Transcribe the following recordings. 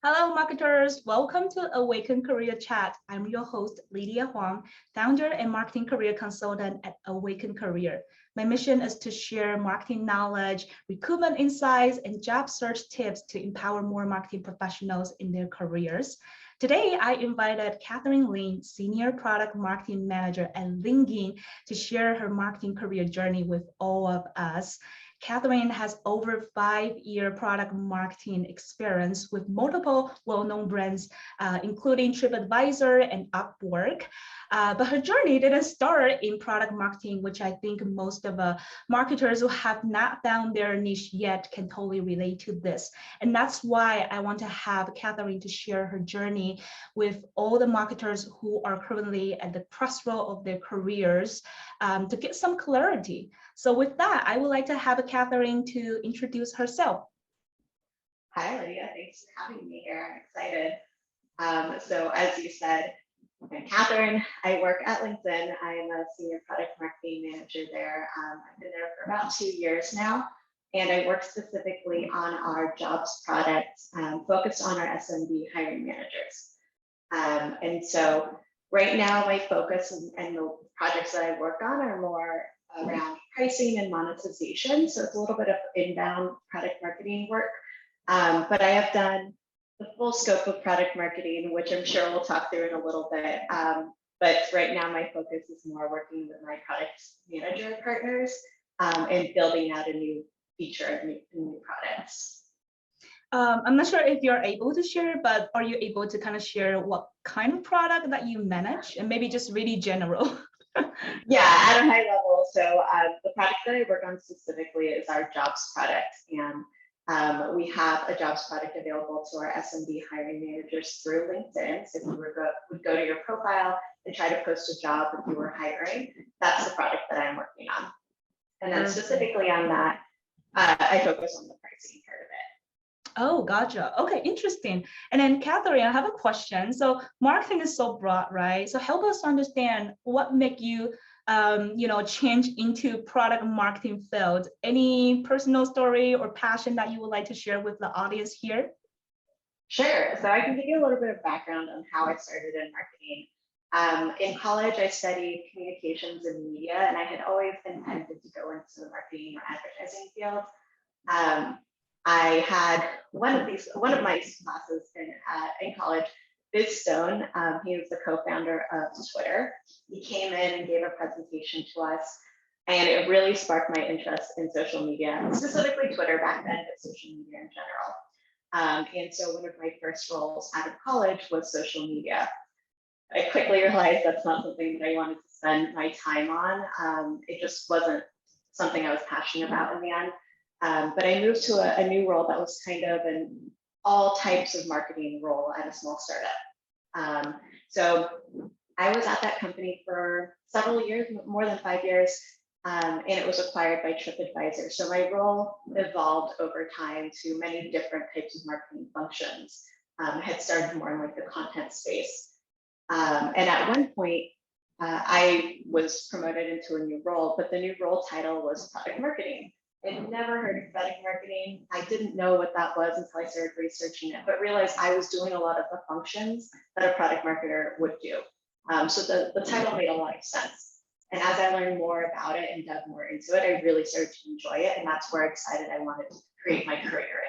Hello, marketers. Welcome to Awaken Career Chat. I'm your host, Lydia Huang, founder and marketing career consultant at Awaken Career. My mission is to share marketing knowledge, recruitment insights, and job search tips to empower more marketing professionals in their careers. Today, I invited Catherine Lin, Senior Product Marketing Manager at LinkedIn, to share her marketing career journey with all of us. Catherine has over 5-year product marketing experience with multiple well-known brands, including TripAdvisor and Upwork. But her journey didn't start in product marketing, which I think most of marketers who have not found their niche yet can totally relate to this. And that's why I want to have Catherine to share her journey with all the marketers who are currently at the crossroad of their careers to get some clarity. So with that, I would like to have Catherine to introduce herself. Hi, Lydia. Thanks for having me here. I'm excited. So as you said, I'm Catherine. I work at LinkedIn. I'm a senior product marketing manager there. I've been there for about 2 years now, and I work specifically on our jobs product, focused on our SMB hiring managers. And so right now, my focus and the projects that I work on are more around pricing and monetization. So it's a little bit of inbound product marketing work, but I have done the full scope of product marketing, which I'm sure we'll talk through in a little bit. But right now my focus is more working with my product manager partners and building out a new feature and new products. I'm not sure if you're able to share, but are you able to kind of share what kind of product that you manage and maybe just really general? Yeah, at a high level. So the product that I work on specifically is our jobs product. And we have a jobs product available to our SMB hiring managers through LinkedIn. So if you would go to your profile and try to post a job if you were hiring, that's the product that I'm working on. And then specifically on that, I focus on the pricing part of it. Oh, gotcha. Okay, interesting. And then Catherine, I have a question. So marketing is so broad, right? So help us understand what make you, change into product marketing field. Any personal story or passion that you would like to share with the audience here? Sure. So I can give you a little bit of background on how I started in marketing. In college, I studied communications and media, and I had always intended to go into the marketing or advertising field. I had one of my classes in college, Biz Stone. He was the co-founder of Twitter. He came in and gave a presentation to us, and it really sparked my interest in social media, specifically Twitter back then, but social media in general. And so one of my first roles out of college was social media. I quickly realized that's not something that I wanted to spend my time on. It just wasn't something I was passionate about in the end. But I moved to a new role that was kind of an all types of marketing role at a small startup. So I was at that company for several years, more than 5 years, and it was acquired by TripAdvisor. So my role evolved over time to many different types of marketing functions. I had started more in like the content space. And at one point, I was promoted into a new role, but the new role title was product marketing. I'd never heard of product marketing. I didn't know what that was until I started researching it, but realized I was doing a lot of the functions that a product marketer would do. So the title made a lot of sense. And as I learned more about it and dug more into it, I really started to enjoy it. And that's where I decided I wanted to create my career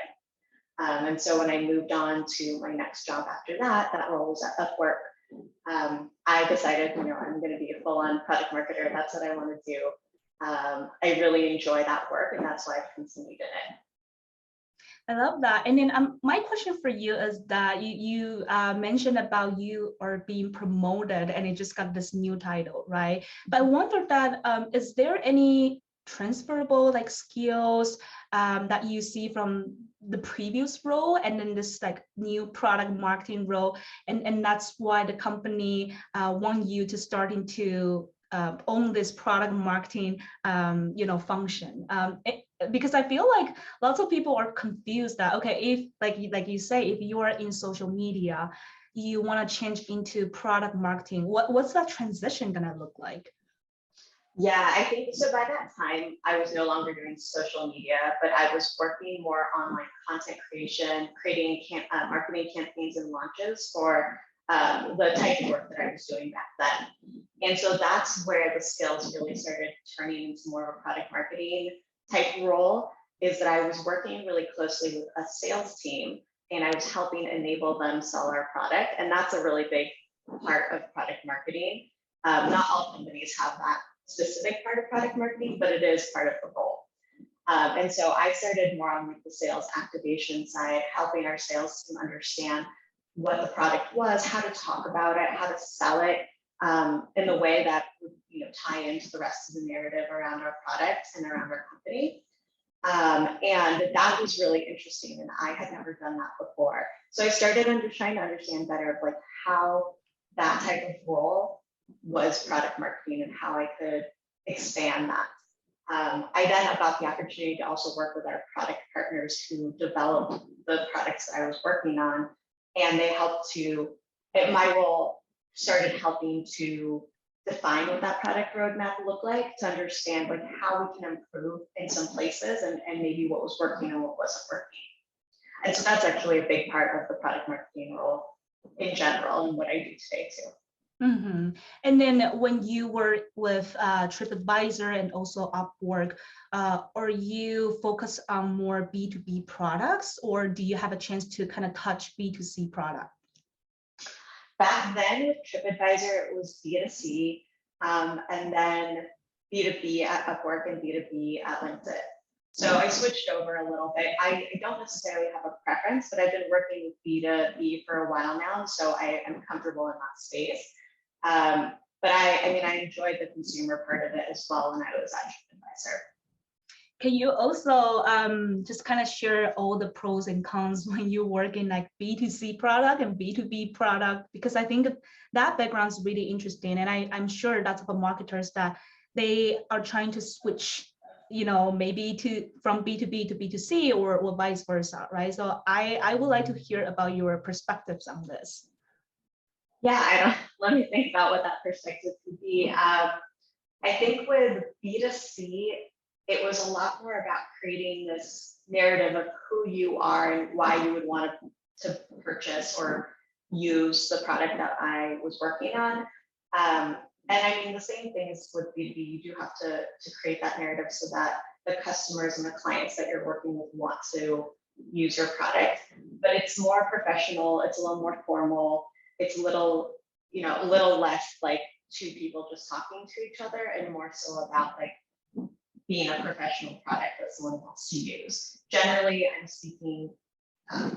in. And so when I moved on to my next job after that, that role was at Upwork. I decided, I'm going to be a full-on product marketer. That's what I want to do. I really enjoy that work, and that's why I've continued in it. I love that. And then my question for you is that you mentioned about you are being promoted and you just got this new title, right? But I wonder that is there any transferable like skills that you see from the previous role and then this like new product marketing role, and that's why the company want you to starting to own this product marketing function, because I feel like lots of people are confused that, okay, if like you say, if you are in social media, you want to change into product marketing, what's that transition gonna look like? Yeah, I think so. By that time, I was no longer doing social media, but I was working more on like content creation, creating marketing campaigns and launches for the type of work that I was doing back then. And so that's where the skills really started turning into more of a product marketing type role, is that I was working really closely with a sales team and I was helping enable them sell our product. And that's a really big part of product marketing. Not all companies have that specific part of product marketing, but it is part of the role. And so I started more on like the sales activation side, helping our sales team understand what the product was, how to talk about it, how to sell it in the way that would tie into the rest of the narrative around our product and around our company. And that was really interesting, and I had never done that before. So I started trying to understand better of like how that type of role was product marketing and how I could expand that. I then got the opportunity to also work with our product partners who developed the products that I was working on, and they helped to, my role started helping to define what that product roadmap looked like, to understand like how we can improve in some places and maybe what was working and what wasn't working. And so that's actually a big part of the product marketing role in general and what I do today too. Mm-hmm. And then when you were with TripAdvisor and also Upwork, are you focused on more B2B products, or do you have a chance to kind of touch B2C product? Back then with TripAdvisor, it was B2C, and then B2B at Upwork and B2B at LinkedIn. So I switched over a little bit. I don't necessarily have a preference, but I've been working with B2B for a while now, so I am comfortable in that space. But I enjoyed the consumer part of it as well when I was at TripAdvisor. Can you also just kind of share all the pros and cons when you work in like B2C product and B2B product? Because I think that background is really interesting. And I'm sure that's for marketers that they are trying to switch, maybe from B2B to B2C or vice versa, right? So I would like to hear about your perspectives on this. Yeah, let me think about what that perspective could be. I think with B2C, it was a lot more about creating this narrative of who you are and why you would want to purchase or use the product that I was working on. And I mean, the same thing is with B2B, you do have to create that narrative so that the customers and the clients that you're working with want to use your product, but it's more professional, it's a little more formal, it's a little less like two people just talking to each other and more so about like being a professional product that someone wants to use. Generally, I'm speaking,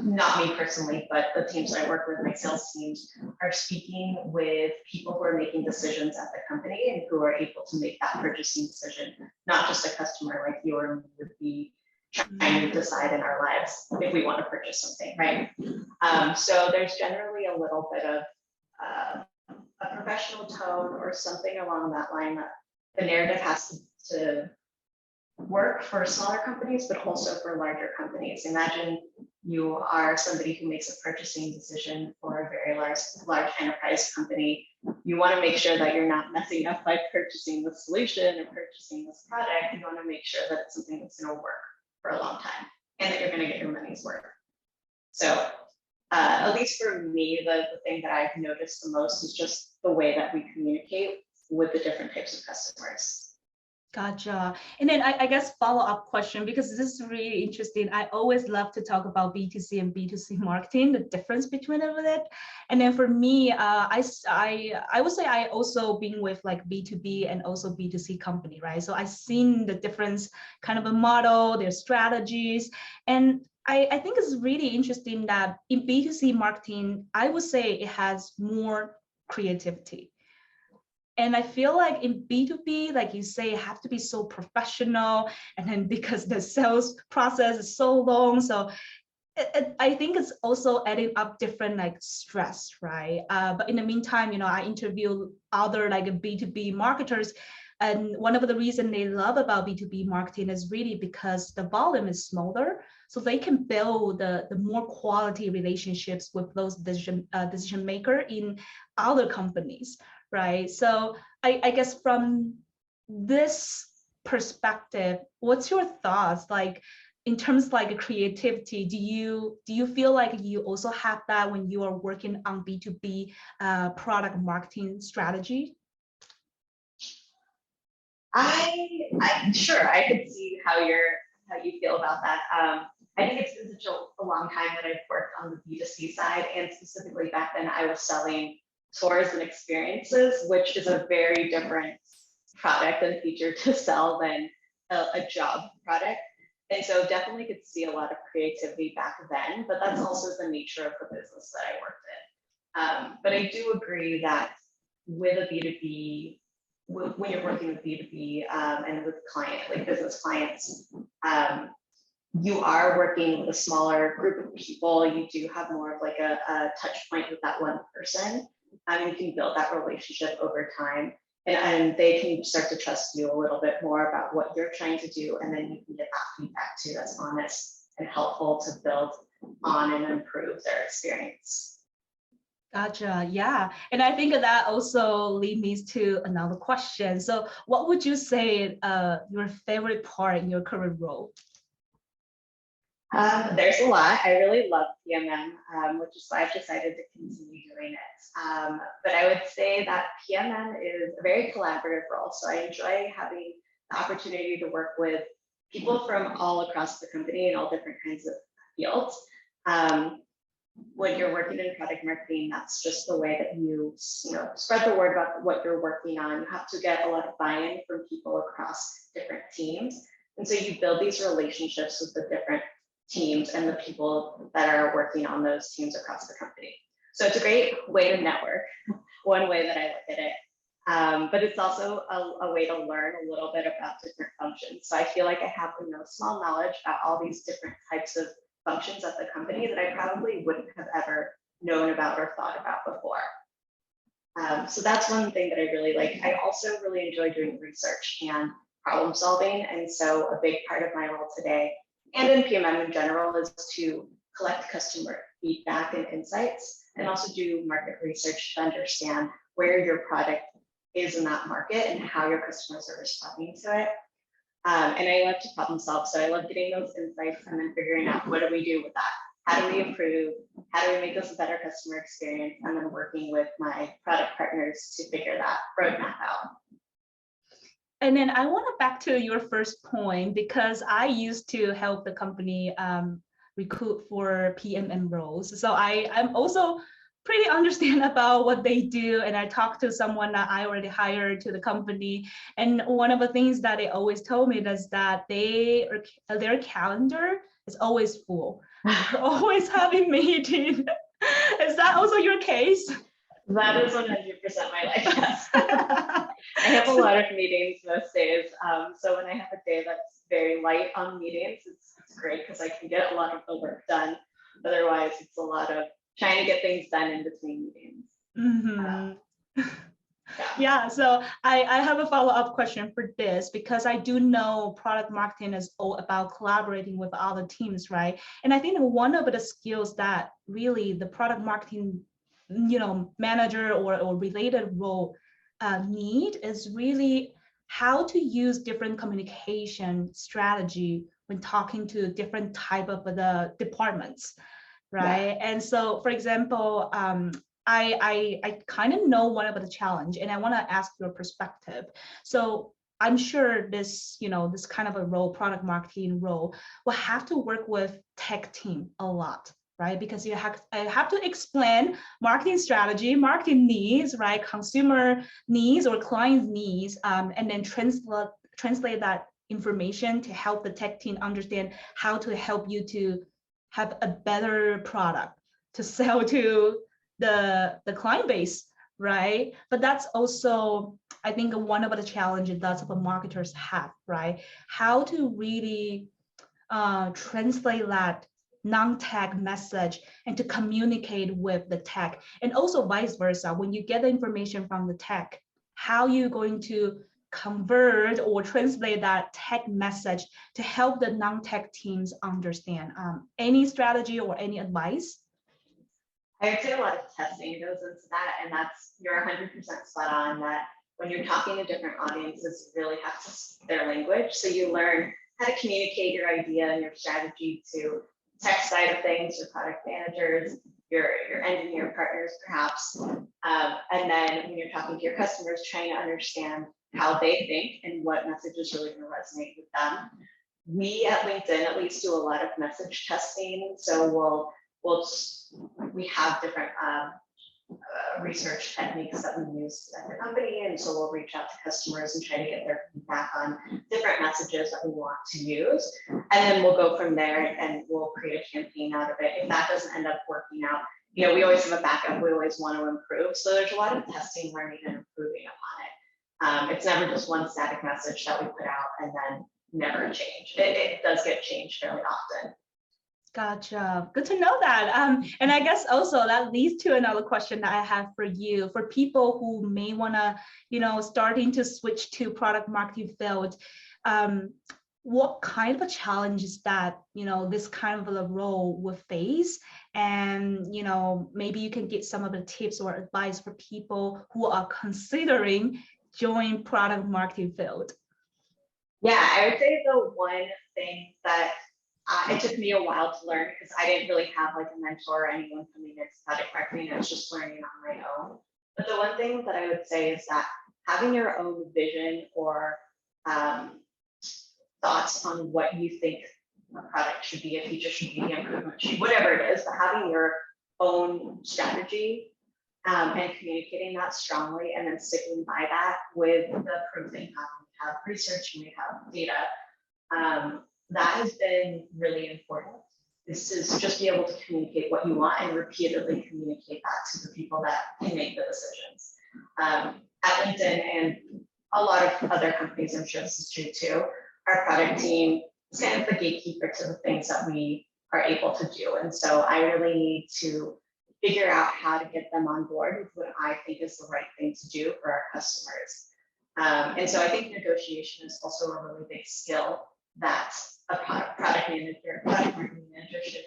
not me personally, but the teams that I work with, my sales teams, are speaking with people who are making decisions at the company and who are able to make that purchasing decision, not just a customer like you or me would be trying to decide in our lives if we want to purchase something, right? So there's generally a little bit of a professional tone or something along that line that the narrative has to work for smaller companies, but also for larger companies. Imagine you are somebody who makes a purchasing decision for a very large enterprise company. You want to make sure that you're not messing up by purchasing the solution or purchasing this product. You want to make sure that it's something that's going to work for a long time and that you're going to get your money's worth. So at least for me, the thing that I've noticed the most is just the way that we communicate with the different types of customers. Gotcha. And then I guess follow-up question, because this is really interesting. I always love to talk about B2C and B2C marketing, the difference between it. And then for me, I would say I also been with like B2B and also B2C company, right? So I've seen the difference kind of a model, their strategies. And I think it's really interesting that in B2C marketing, I would say it has more creativity. And I feel like in B2B, like you say, have to be so professional. And then because the sales process is so long, so I think it's also adding up different like stress, right? But in the meantime, I interview other like B2B marketers. And one of the reasons they love about B2B marketing is really because the volume is smaller. So they can build the more quality relationships with those decision maker in other companies. Right. So I guess from this perspective, what's your thoughts like in terms of like creativity? Do you feel like you also have that when you are working on B2B product marketing strategy? Sure, I could see how you feel about that. I think it's been such a long time that I've worked on the B2C side, and specifically back then I was selling tours and experiences, which is a very different product and feature to sell than a job product. And so definitely could see a lot of creativity back then, but that's also the nature of the business that I worked in. But I do agree that with a B2B, when you're working with B2B and with like business clients, you are working with a smaller group of people. You do have more of like a touch point with that one person. You can build that relationship over time, and they can start to trust you a little bit more about what you're trying to do, and then you can get that feedback too that's honest and helpful to build on and improve their experience. Gotcha. Yeah. And I think that also leads me to another question. So what would you say your favorite part in your current role? There's a lot. I really love PMM, which is why I've decided to continue doing it. But I would say that PMM is a very collaborative role. So I enjoy having the opportunity to work with people from all across the company in all different kinds of fields. When you're working in product marketing, that's just the way that you spread the word about what you're working on. You have to get a lot of buy-in from people across different teams. And so you build these relationships with the different teams and the people that are working on those teams across the company. So it's a great way to network, one way that I look at it. But it's also a way to learn a little bit about different functions. So I feel like I have small knowledge about all these different types of functions at the company that I probably wouldn't have ever known about or thought about before. So that's one thing that I really like. I also really enjoy doing research and problem solving. And so a big part of my role today, and in PMM in general, is to collect customer feedback and insights, and also do market research to understand where your product is in that market and how your customers are responding to it. And I love to problem solve. So I love getting those insights and then figuring out what do we do with that? How do we improve? How do we make this a better customer experience? And then working with my product partners to figure that roadmap out. And then I want to back to your first point, because I used to help the company recruit for PMM roles. So I'm also pretty understand about what they do. And I talked to someone that I already hired to the company. And one of the things that they always told me is that their calendar is always full. They're always having meetings. Is that also your case? That is 100% my life, yes. I have a lot of meetings most days. So when I have a day that's very light on meetings, it's great because I can get a lot of the work done. Otherwise, it's a lot of trying to get things done in between meetings. Mm-hmm. Yeah, so I have a follow-up question for this, because I do know product marketing is all about collaborating with other teams, right? And I think one of the skills that really the product marketing manager or related role need is really how to use different communication strategy when talking to different type of the departments, right? Yeah. And so, for example, I kind of know one of the challenge, and I want to ask your perspective. So I'm sure this, this kind of a role, product marketing role, will have to work with tech team a lot, right? Because I have to explain marketing strategy, marketing needs, right? Consumer needs or client needs, and then translate that information to help the tech team understand how to help you to have a better product to sell to the client base, right? But that's also, I think, one of the challenges that the marketers have, right? How to really translate that non-tech message and to communicate with the tech, and also vice versa. When you get the information from the tech, how you going to convert or translate that tech message to help the non-tech teams understand? Any strategy or any advice? I would say a lot of testing goes into that, and you're 100% spot on that when you're talking to different audiences, you really have to speak their language. So you learn how to communicate your idea and your strategy to tech side of things, your product managers, your engineer partners, perhaps. And then when you're talking to your customers, trying to understand how they think and what message is really going to resonate with them. We at LinkedIn at least do a lot of message testing. So we have different research techniques that we use at the company. And so we'll reach out to customers and try to get their feedback on different messages that we want to use. And then we'll go from there and we'll create a campaign out of it. If that doesn't end up working out, you know, we always have a backup. We always want to improve. So there's a lot of testing, learning, and improving upon it. It's never just one static message that we put out and then never change. It does get changed fairly often. Gotcha. Good to know that. And I guess also that leads to another question that I have for you. For people who may want to, you know, starting to switch to product marketing field, what kind of a challenge is that, you know, this kind of a role will face? And, you know, maybe you can get some of the tips or advice for people who are considering joining product marketing field. Yeah, I would say the one thing that it took me a while to learn, because I didn't really have like a mentor or anyone coming into product marketing. I was just learning on my own. But the one thing that I would say is that having your own vision or thoughts on what you think a product should be, a feature should be, the improvement should be, whatever it is, but having your own strategy and communicating that strongly and then sticking by that with the proof that you have research and we have data. That has been really important. This is just be able to communicate what you want and repeatedly communicate that to the people that can make the decisions. At LinkedIn and a lot of other companies, I'm sure this is true too, our product team is kind of the gatekeeper to the things that we are able to do. And so I really need to figure out how to get them on board with what I think is the right thing to do for our customers. And so I think negotiation is also a really big skill that a product marketing manager should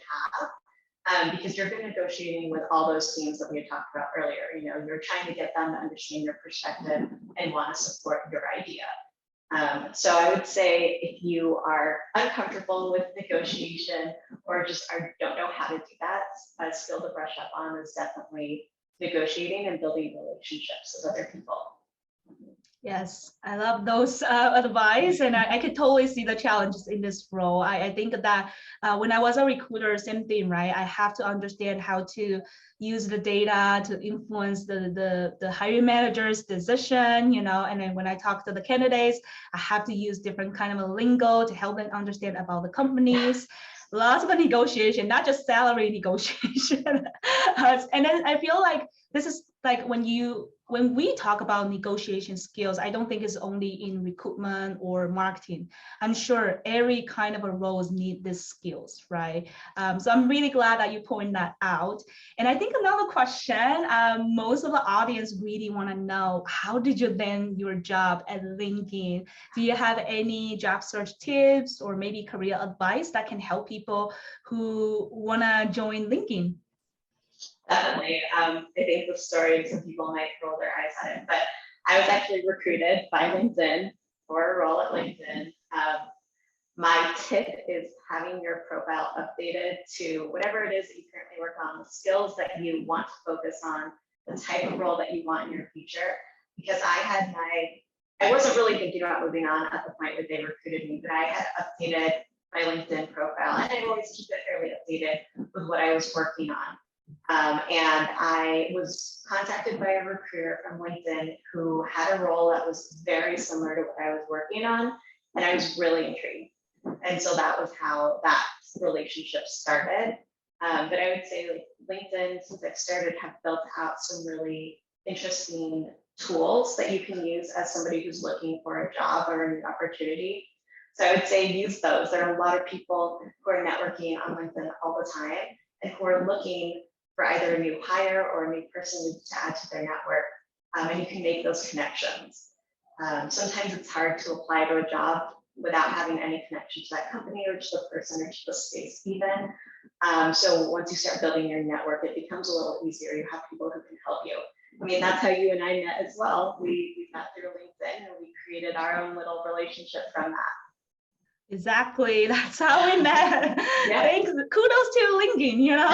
have, because you're negotiating with all those teams that we had talked about earlier. You know, you're trying to get them to understand your perspective and want to support your idea. So I would say if you are uncomfortable with negotiation or just don't know how to do that, a skill to brush up on is definitely negotiating and building relationships with other people. Yes, I love those advice, and I could totally see the challenges in this role. I think that when I was a recruiter, same thing, right? I have to understand how to use the data to influence the hiring manager's decision, you know, and then when I talk to the candidates, I have to use different kind of a lingo to help them understand about the companies. Lots of negotiation, not just salary negotiation. And then I feel like this is like when we talk about negotiation skills, I don't think it's only in recruitment or marketing. I'm sure every kind of a roles need these skills, right? So I'm really glad that you point that out. And I think another question, most of the audience really want to know, how did you land your job at LinkedIn? Do you have any job search tips or maybe career advice that can help people who want to join LinkedIn? Definitely. I think the story, some people might roll their eyes at it, but I was actually recruited by LinkedIn for a role at LinkedIn. My tip is having your profile updated to whatever it is that you currently work on, the skills that you want to focus on, the type of role that you want in your future. Because I wasn't really thinking about moving on at the point where they recruited me, but I had updated my LinkedIn profile, and I always keep it fairly updated with what I was working on. And I was contacted by a recruiter from LinkedIn who had a role that was very similar to what I was working on, and I was really intrigued. And so that was how that relationship started. But I would say like LinkedIn, since I've started, have built out some really interesting tools that you can use as somebody who's looking for a job or a new opportunity. So I would say use those. There are a lot of people who are networking on LinkedIn all the time and who are looking for either a new hire or a new person to add to their network. And you can make those connections. Sometimes it's hard to apply to a job without having any connection to that company or to the person or to the space even. So once you start building your network, it becomes a little easier. You have people who can help you. I mean, that's how you and I met as well. We met through LinkedIn, and we created our own little relationship from that. Exactly, that's how we met. Yeah. Thanks, kudos to LinkedIn, you know.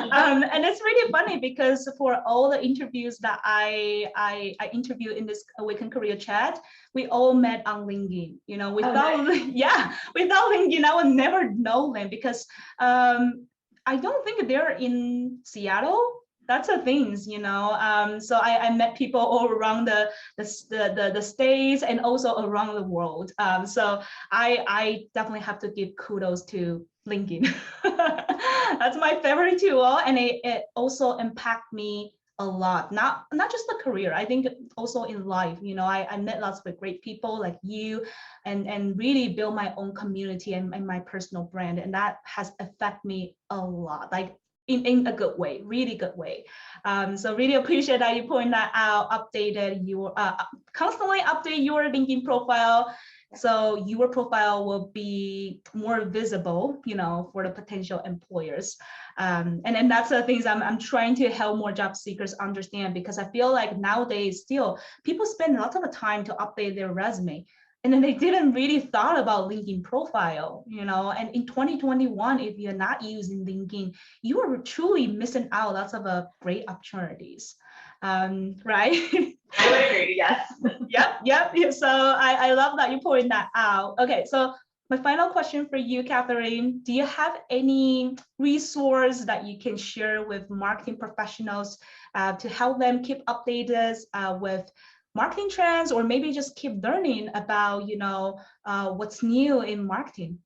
And it's really funny because for all the interviews that I interview in this Awaken Career Chat, we all met on LinkedIn. You know, without without LinkedIn, I would never know them because I don't think they're in Seattle. That's the things, you know. So I met people all around the states and also around the world. So I definitely have to give kudos to LinkedIn. That's my favorite tool, and it also impacted me a lot. Not just the career, I think also in life. You know, I met lots of great people like you, and really build my own community and my personal brand, and that has affected me a lot. Like in a good way, really good way. So really appreciate that you point that out, updated your constantly update your LinkedIn profile. So your profile will be more visible, you know, for the potential employers. And then that's the things I'm trying to help more job seekers understand, because I feel like nowadays still people spend lots of time to update their resume. And then they didn't really thought about LinkedIn profile, you know, and in 2021, if you're not using LinkedIn, you are truly missing out lots of great opportunities, right? I would agree, yes. Yep. So I love that you point that out. Okay, so my final question for you, Catherine, do you have any resource that you can share with marketing professionals to help them keep updated with marketing trends, or maybe just keep learning about, you know, what's new in marketing?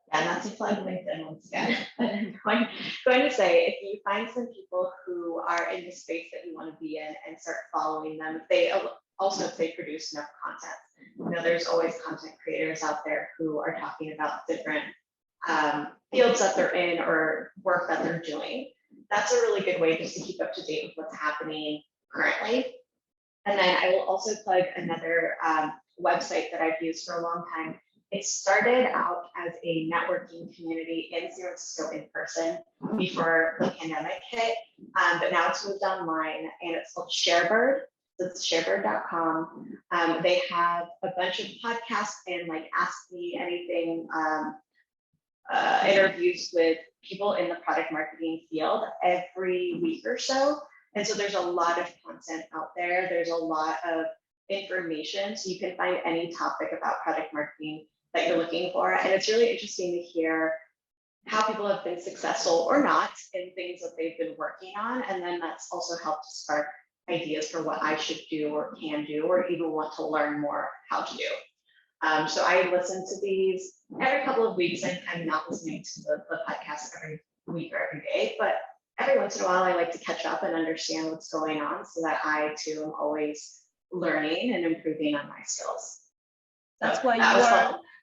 Yeah, not to plug LinkedIn once again. I'm going to say, if you find some people who are in the space that you want to be in and start following them, if they produce enough content. You know, there's always content creators out there who are talking about different fields that they're in or work that they're doing. That's a really good way just to keep up to date with what's happening currently. And then I will also plug another website that I've used for a long time. It started out as a networking community in San Francisco in person before the pandemic hit, but now it's moved online, and it's called Sharebird. So it's sharebird.com. They have a bunch of podcasts and like Ask Me Anything interviews with people in the product marketing field every week or so. And so there's a lot of content out there. There's a lot of information. So you can find any topic about product marketing that you're looking for. And it's really interesting to hear how people have been successful or not in things that they've been working on. And then that's also helped to spark ideas for what I should do or can do, or even want to learn more how to do. So I listen to these every couple of weeks, and I'm not listening to the podcast every week or every day, but every once in a while I like to catch up and understand what's going on so that I too am always learning and improving on my skills. So that's why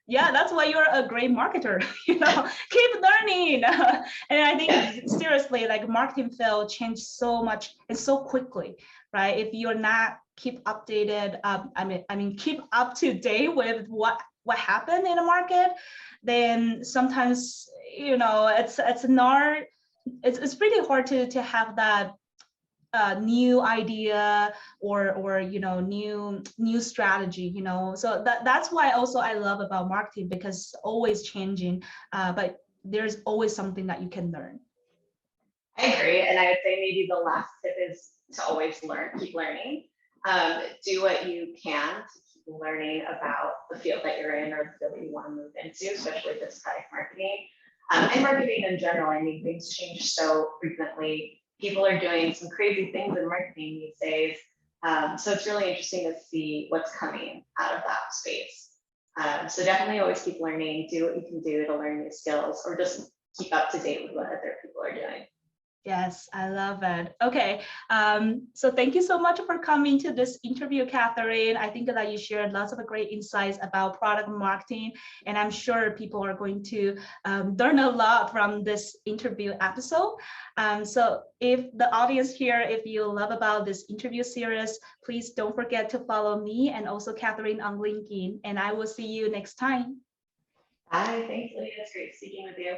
that's why you're a great marketer. You know, keep learning. And I think seriously, like marketing field changed so much and so quickly, right? If you're not keep updated, I mean keep up to date with what happened in the market, then sometimes, you know, it's pretty hard to have that new idea or you know, new strategy, you know. So that's why also I love about marketing, because it's always changing, but there's always something that you can learn. I agree, and I would say maybe the last tip is to always keep learning. Do what you can to keep learning about the field that you're in or the field that you want to move into, especially if it's product marketing. And marketing in general, I mean, things change so frequently. People are doing some crazy things in marketing these days. So it's really interesting to see what's coming out of that space. So definitely always keep learning, do what you can do to learn new skills, or just keep up to date with what other people are doing. Yes, I love it. Okay, so thank you so much for coming to this interview, Catherine. I think that you shared lots of great insights about product marketing, and I'm sure people are going to learn a lot from this interview episode. So if the audience here, if you love about this interview series, please don't forget to follow me and also Catherine on LinkedIn, and I will see you next time. Bye, thanks, Lydia. It's great speaking with you.